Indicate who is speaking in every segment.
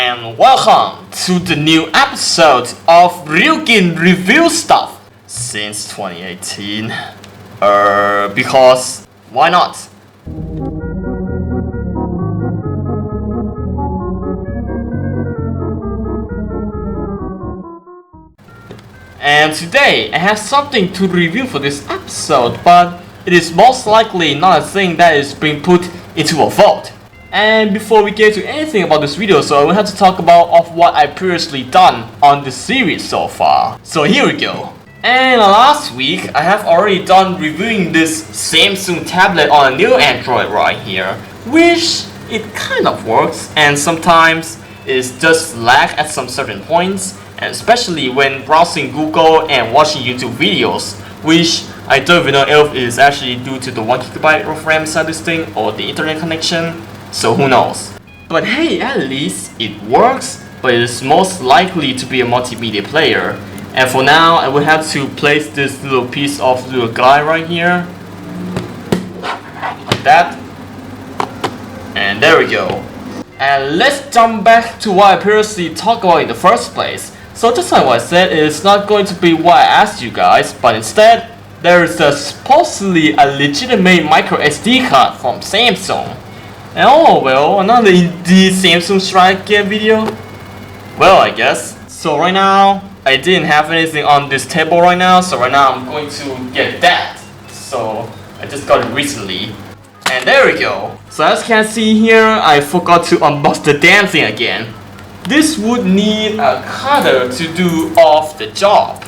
Speaker 1: and welcome to the new episode of Ryukin review stuff since 2018. Because why not? And today I have something to review for this episode, but it is most likely not a thing that is being put into a vote. And before we get to anything about this video, so I will have to talk about what I previously done on this series so far. So here we go. And last week I have already done reviewing this Samsung tablet on a new Android right here, which it kind of works, and sometimes it just lag at some certain points, and especially when browsing Google and watching YouTube videos, which I don't even know if it is actually due to the 1GB of RAM inside this thing or the internet connection, so who knows. But hey, at least it works, but it is most likely to be a multimedia player. And for now, I will have to place this little piece of little guy right here, like that, and there we go. And let's jump back to what I previously talked about in the first place. So just like what I said, it's not going to be what I asked you guys, but instead, there is supposedly a legitimate micro SD card from Samsung. And oh well, another indeed Samsung Strike video? Well, I guess. So right now, I didn't have anything on this table right now, so right now I'm going to get that. So I just got it recently. And there we go. So as you can see here, I forgot to unbox the damn thing again. This would need a cutter to do off the job.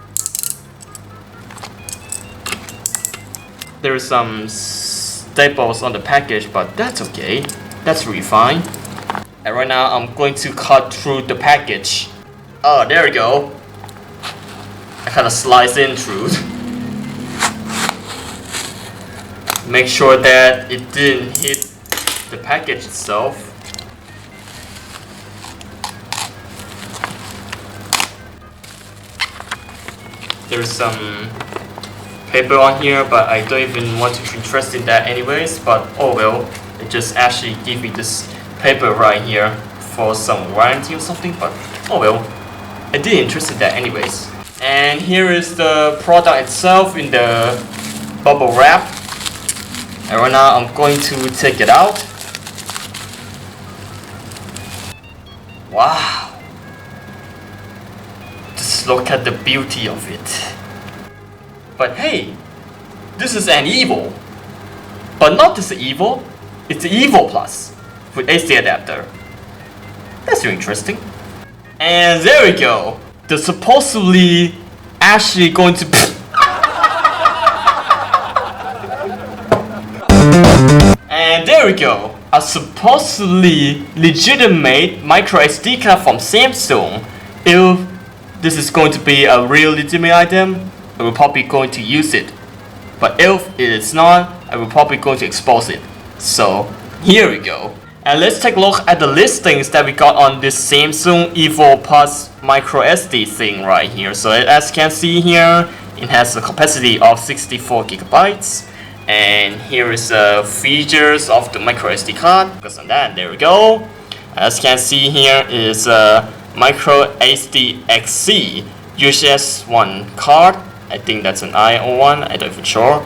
Speaker 1: There's some staples on the package, but that's okay. That's really fine. And right now I'm going to cut through the package. Oh, there we go. I kind of slice in through. Make sure that it didn't hit the package itself. There's some paper on here, but I don't even want to be interested in that anyways, but oh well, it just actually gave me this paper right here for some warranty or something, but oh well, I didn't interest in that anyways. And here is the product itself in the bubble wrap, and right now I'm going to take it out. Wow, just look at the beauty of it. But hey, this is an EVO, but not this EVO, it's the EVO Plus with SD adapter. That's really interesting. And there we go. The supposedly actually going to and there we go. A supposedly legitimate micro SD card from Samsung. If this is going to be a real legitimate item, I will probably going to use it. But if it is not, I will probably going to expose it. So here we go. And let's take a look at the listings that we got on this Samsung EVO Plus micro SD thing right here. So as you can see here, it has a capacity of 64 gigabytes. And here is the features of the micro SD card. Focus on that, there we go. As you can see here is a micro SD XC UHS 1 card. I think that's an IO one, I don't even sure.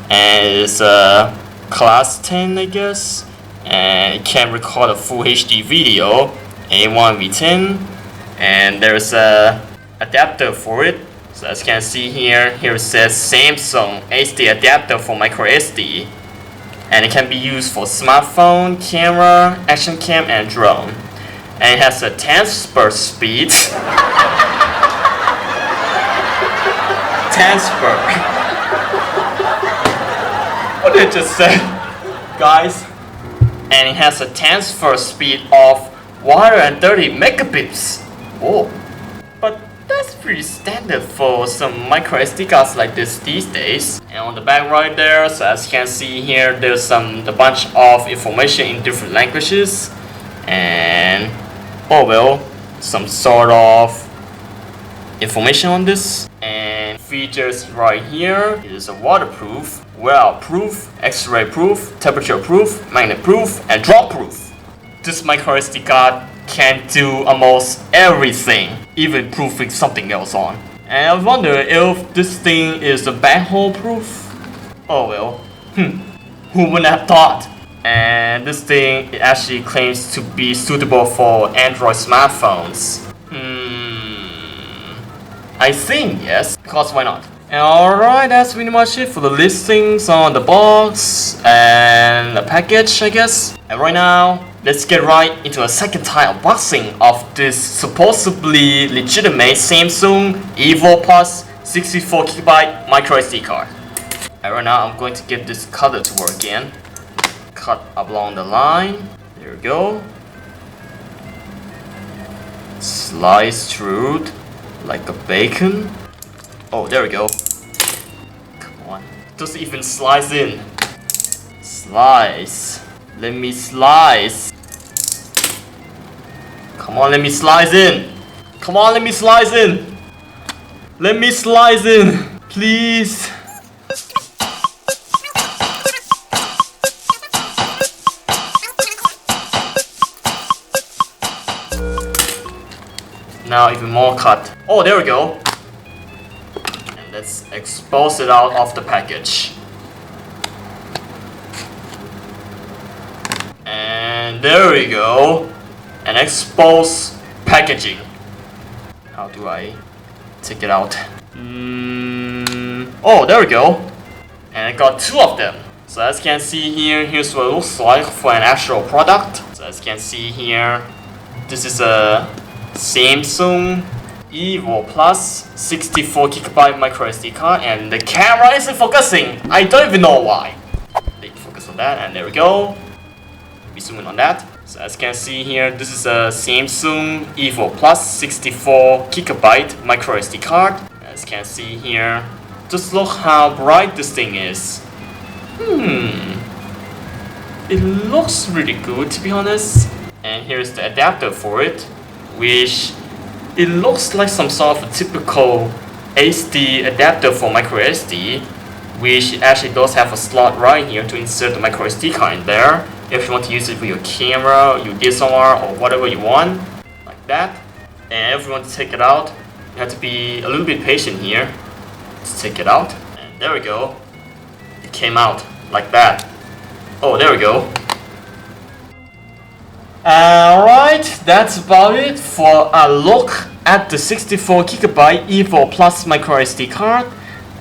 Speaker 1: And it's a class 10 I guess. And it can record a full HD video, A1V10. And there's a adapter for it. So as you can see here, it says Samsung SD adapter for micro SD. And it can be used for smartphone, camera, action cam, and drone. And it has a transfer speed. Transfer. What did I just say, guys? And it has a transfer speed of 130 megabits. Oh, but that's pretty standard for some micro SD cards like this these days. And on the back right there, so as you can see here, there's a bunch of information in different languages, and oh well, some sort of information on this. And features right here, it is a waterproof, wear proof, X-ray proof, temperature proof, magnet proof, and drop proof. This micro SD card can do almost everything, even proofing something else on. And I wonder if this thing is a backhoe proof? Oh well, who would have thought? And this thing actually claims to be suitable for Android smartphones. I think yes, because why not? Alright, that's pretty much it for the listings on the box and the package, I guess. And right now, let's get right into a second time unboxing of this supposedly legitimate Samsung EVO Plus 64GB micro SD card. And right now, I'm going to give this cutter to work again. Cut along the line. There we go. Slice through like a bacon. Oh, there we go. Come on. Doesn't even slice in. Slice. Let me slice. Come on, let me slice in. Come on, let me slice in. Let me slice in. Please. Now even more cut. Oh, there we go. And let's expose it out of the package. And there we go. And expose packaging. How do I take it out? Oh, there we go. And I got two of them. So as you can see here, here's what it looks like for an actual product. So as you can see here, this is a Samsung EVO Plus 64GB micro SD card, and the camera isn't focusing. I don't even know why. Let me focus on that, and there we go. We zoom in on that. So as you can see here, this is a Samsung EVO Plus 64GB micro SD card. As you can see here, just look how bright this thing is. It looks really good, to be honest. And here's the adapter for it, which it looks like some sort of a typical SD adapter for micro SD, which actually does have a slot right here to insert the micro SD card in there if you want to use it for your camera, your DSLR, or whatever you want, like that. And if you want to take it out, you have to be a little bit patient here to take it out. And there we go. It came out like that. Oh, there we go. Alright, that's about it for a look at the 64GB EVO Plus micro SD card.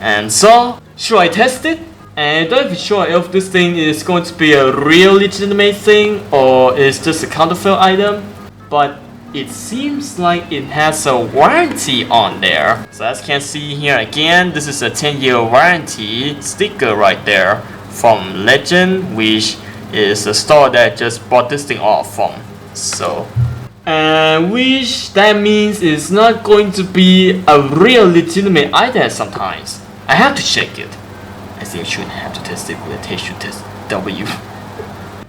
Speaker 1: And so, should I test it? And I'm not sure if this thing is going to be a real legitimate thing or is just a counterfeit item, but it seems like it has a warranty on there. So as you can see here again, this is a 10-year warranty sticker right there from Legend, which is a store that just bought this thing off from. So, which that means it's not going to be a real legitimate item sometimes. I have to check it. I think I shouldn't have to test it with a H2TestW.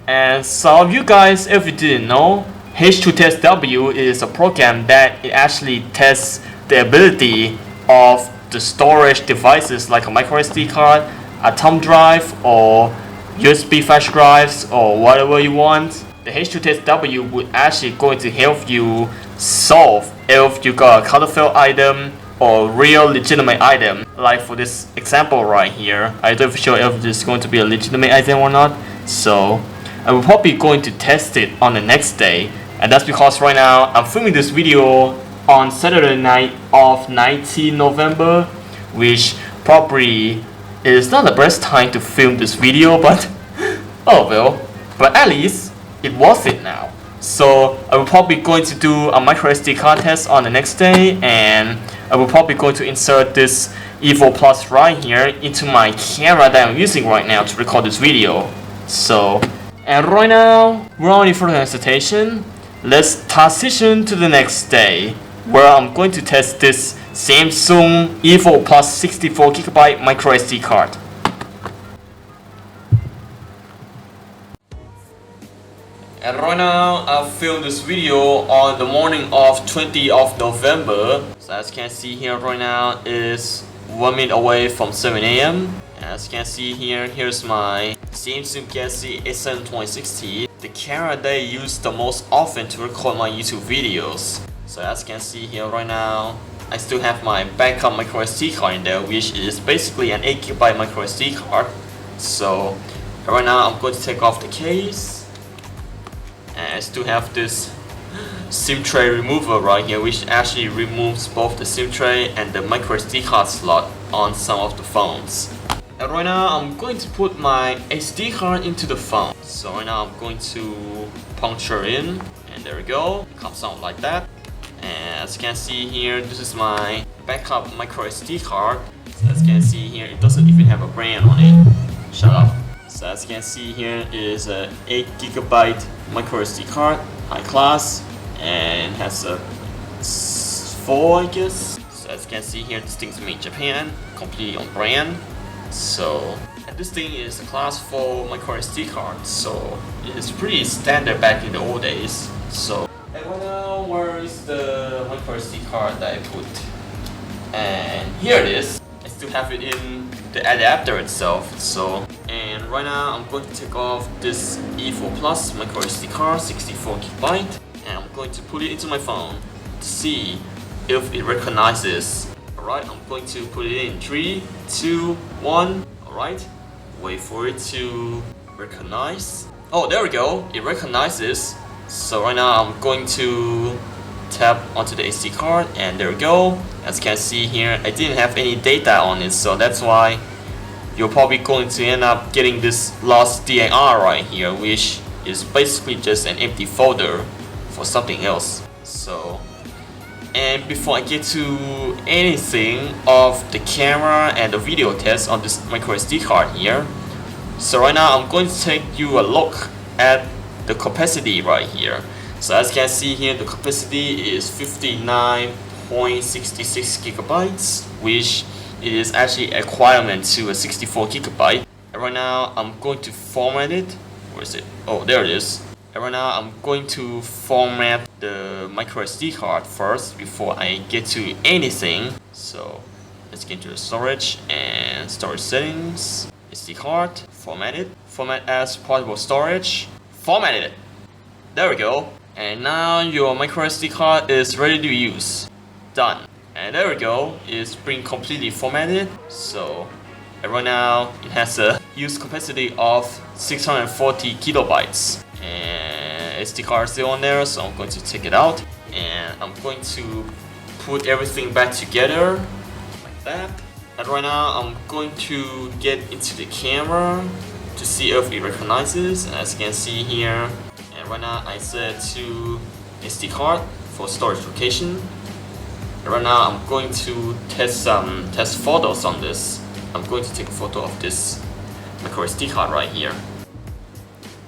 Speaker 1: And some of you guys, if you didn't know, H2TestW is a program that it actually tests the ability of the storage devices like a micro SD card, a thumb drive, or USB flash drives, or whatever you want. The H2TestW would actually going to help you solve if you got a counterfeit item or real legitimate item. Like for this example right here, I don't know sure if this is going to be a legitimate item or not. So I will probably going to test it on the next day, and that's because right now I'm filming this video on Saturday night of 19 November, which probably is not the best time to film this video, but oh well. But at least it was it now. So I will probably going to do a micro SD card test on the next day, and I will probably going to insert this EVO Plus right here into my camera that I'm using right now to record this video. So, and right now, without any further hesitation, let's transition to the next day, where I'm going to test this Samsung EVO Plus 64GB micro SD card. And right now, I filmed this video on the morning of 20th of November. So as you can see here right now is 1 minute away from 7 AM. As you can see here, here's my Samsung Galaxy S7 2060. the camera that I use the most often to record my YouTube videos. So as you can see here right now, I still have my backup micro SD card in there, which is basically an 8GB micro SD card. So right now I'm going to take off the case, and I still have this SIM tray remover right here, which actually removes both the SIM tray and the micro SD card slot on some of the phones. And right now I'm going to put my SD card into the phone. So right now I'm going to puncture in, and there we go. It comes out like that. And as you can see here, this is my backup micro SD card. So as you can see here, it doesn't even have a brand on it. Shut up. So as you can see here, it is a 8GB micro SD card, high class, and has a 4, I guess. So as you can see here, this thing's made in Japan, completely on brand. So, and this thing is a class 4 micro SD card, so it's pretty standard back in the old days. So, and right now, where is the micro SD card that I put? And here it is. I still have it in the adapter itself. So, and right now I'm going to take off this EVO Plus micro SD card, 64GB, and I'm going to put it into my phone to see if it recognizes. Alright, I'm going to put it in 3, 2, 1. Alright, wait for it to recognize. Oh, there we go, it recognizes. So right now I'm going to tap onto the SD card, and there we go. As you can see here, I didn't have any data on it, so that's why you're probably going to end up getting this lost DAR right here, which is basically just an empty folder for something else. So, and before I get to anything of the camera and the video test on this micro SD card here, so right now I'm going to take you a look at the capacity right here. So as you can see here, the capacity is 59.66GB, which is actually a requirement to a 64GB. And right now I'm going to format it. Where is it? Oh, there it is. And right now I'm going to format the micro SD card first before I get to anything. So let's get to the storage and storage settings. SD card, format it. Format as portable storage. Format it. There we go. And now your micro SD card is ready to use. Done. And there we go. It's been completely formatted. So right now it has a use capacity of 640KB. And SD card is still on there, so I'm going to take it out. And I'm going to put everything back together like that. And right now I'm going to get into the camera to see if it recognizes. As you can see here, and right now I set to SD card for storage location. And right now I'm going to test photos on this. I'm going to take a photo of this micro SD card right here.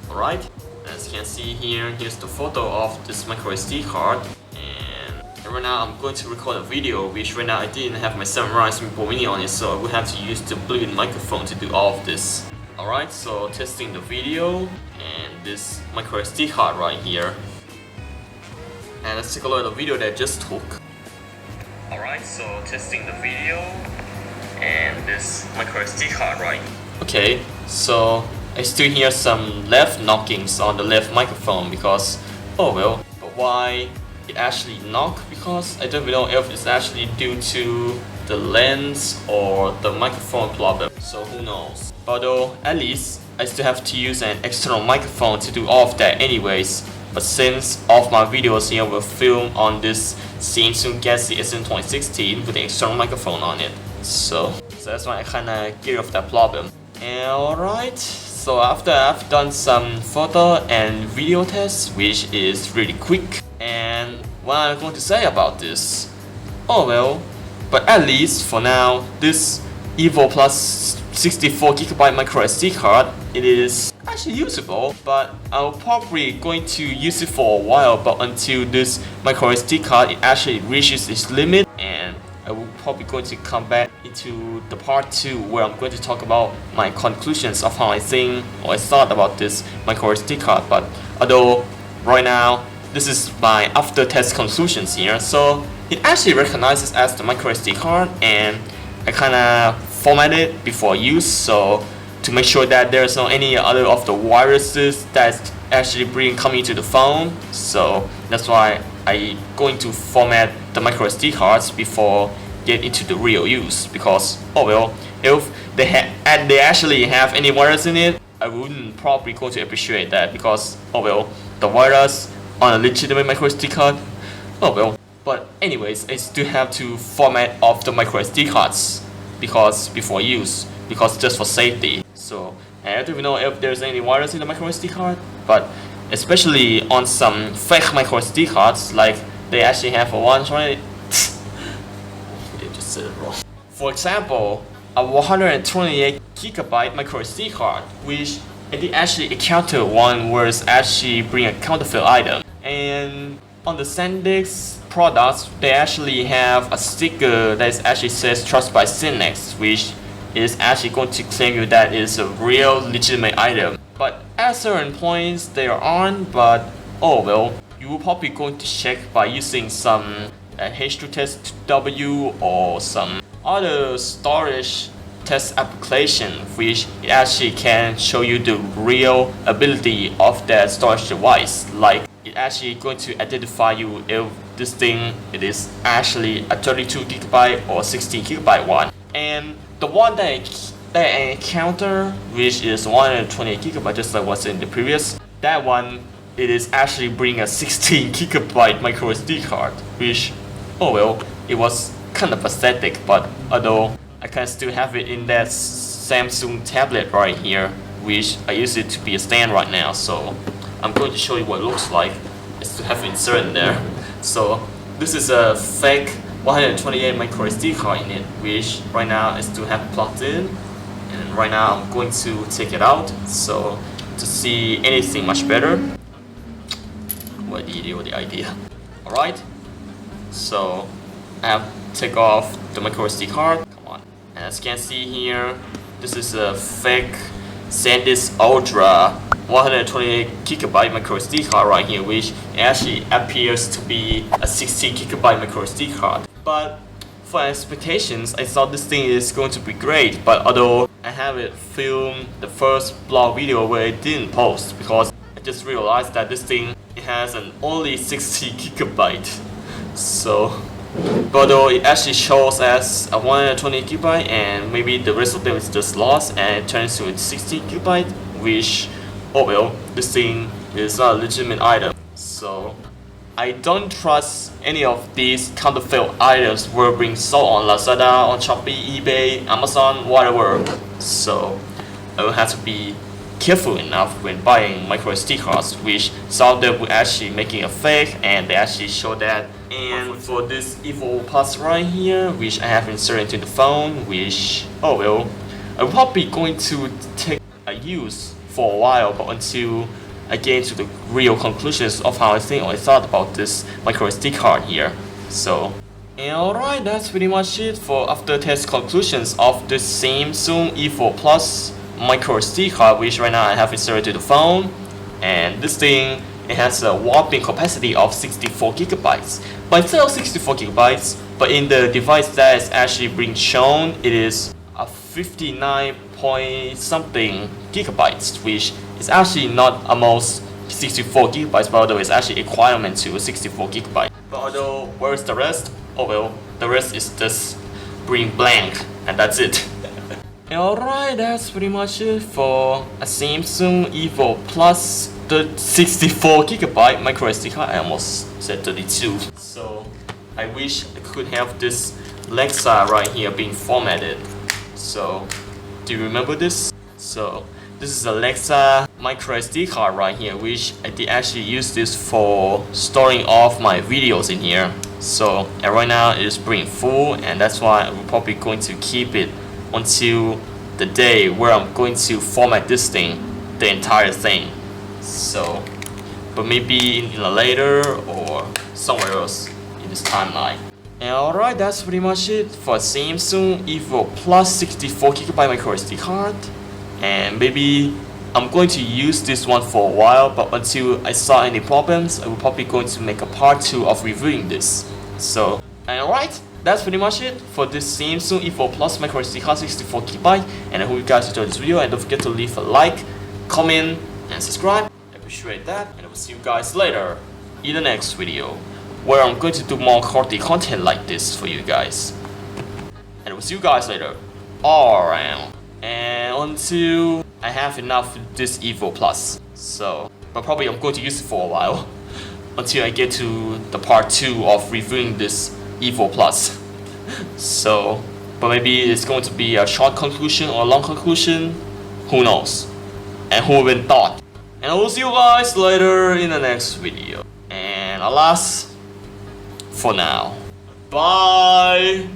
Speaker 1: Alright, as you can see here, here's the photo of this micro SD card. And right now I'm going to record a video, which right now I didn't have my 7 Rise Mini on it, so I will have to use the Bluetooth microphone to do all of this. Alright, so testing the video and this micro SD card right here. And let's take a look at the video that I just took. Alright, so testing the video and this micro SD card right. Okay, so I still hear some left knockings on the left microphone because, oh well, but why it actually knock? Because I don't know if it's actually due to the lens or the microphone problem, so who knows. Although at least I still have to use an external microphone to do all of that anyways. But since all of my videos here were filmed on this Samsung Galaxy S2016 with an external microphone on it, so that's why I kinda get rid of that problem. And alright, so after I've done some photo and video tests, which is really quick, and what I'm going to say about this? Oh well, but at least for now, this EVO Plus 64GB micro SD card, it is actually usable, but I'm probably going to use it for a while, but until this micro SD card it actually reaches its limit, and I will probably going to come back into the part 2 where I'm going to talk about my conclusions of how I think or I thought about this micro SD card. But although right now this is my after test conclusions here, so it actually recognizes as the micro SD card, and I kinda format it before use, so to make sure that there's no any other of the viruses that's actually coming to the phone. So that's why I going to format the micro SD cards before get into the real use, because oh well, if they actually have any virus in it, I wouldn't probably going to appreciate that, because oh well, the virus on a legitimate micro SD card, oh well. But anyways, I still have to format off the micro SD cards because before use, because just for safety. So I don't even know if there's any virus in the micro SD card, but especially on some fake micro SD cards, like they actually have a one, right? They just said it wrong. For example, a 128GB micro SD card, which I did actually encounter one where it's actually bring a counterfeit item. And on the SanDisk products, they actually have a sticker that actually says "Trust by Synex," which is actually going to claim you that it's a real legitimate item. But at certain points they are on, but oh well, you will probably going to check by using some H2Test2W or some other storage test application, which actually can show you the real ability of that storage device. Like it actually going to identify you if this thing it is actually a 32GB or 16GB one. And the one that I encounter, which is 128GB, just like what's in the previous, that one it is actually bring a 16GB micro SD card, which oh well, it was kind of pathetic, but although I can still have it in that Samsung tablet right here, which I use it to be a stand right now. So I'm going to show you what it looks like. I still have it inserted there. So this is a fake 128 micro SD card in it, which right now I still have plugged in, and right now I'm going to take it out so to see anything much better. What the idea. Alright, so I have to take off the micro SD card. Come on. And as you can see here, this is a fake SanDisk Ultra 128GB micro SD card right here, which actually appears to be a 16GB micro SD card. But for expectations, I thought this thing is going to be great, but although I haven't filmed the first blog video where I didn't post, because I just realized that this thing it has an only 60GB. So but although it actually shows as a 120GB, and maybe the rest of them is just lost and it turns to a 16GB, which oh well, this thing is not a legitimate item. So I don't trust any of these counterfeit items were being sold on Lazada, on Shopee, eBay, Amazon, whatever. So I will have to be careful enough when buying micro SD cards, which some of them were actually making a fake and they actually show that. And for this EVO Plus right here, which I have inserted into the phone, which oh well, I'm probably going to take a use for a while, but until I get into the real conclusions of how I think or I thought about this micro SD card here. So alright, that's pretty much it for after test conclusions of the Samsung EVO Plus micro SD card, which right now I have inserted to the phone. And this thing, it has a whopping capacity of 64GB. But instead of 64GB, but in the device that is actually being shown, it is a 59 point something gigabytes, which is actually not almost 64GB, but although it's actually equivalent to 64GB. But although where's the rest? Oh well, the rest is just being blank, and that's it. Alright, that's pretty much it for a Samsung EVO Plus the 64GB micro SD card. I almost said 32. So I wish I could have this Lexar right here being formatted. So do you remember this? So this is a Lexar micro SD card right here, which I did actually use this for storing off my videos in here. So and right now it is pretty full, and that's why I'm probably going to keep it until the day where I'm going to format this thing, the entire thing. So, but maybe in a later or somewhere else in this timeline. Alright, that's pretty much it for Samsung EVO Plus 64GB micro SD card. And maybe I'm going to use this one for a while, but until I saw any problems, I will probably going to make a part 2 of reviewing this. So, alright, that's pretty much it for this Samsung EVO Plus micro SD card 64GB, and I hope you guys enjoyed this video, and don't forget to leave a like, comment, and subscribe. I appreciate that, and I will see you guys later in the next video, where I'm going to do more quality content like this for you guys. And I will see you guys later. Alright, and until I have enough with this EVO Plus, but probably I'm going to use it for a while until I get to the part 2 of reviewing this EVO Plus. But maybe it's going to be a short conclusion or a long conclusion, who knows, and who even thought. And I will see you guys later in the next video. And alas, for now, bye.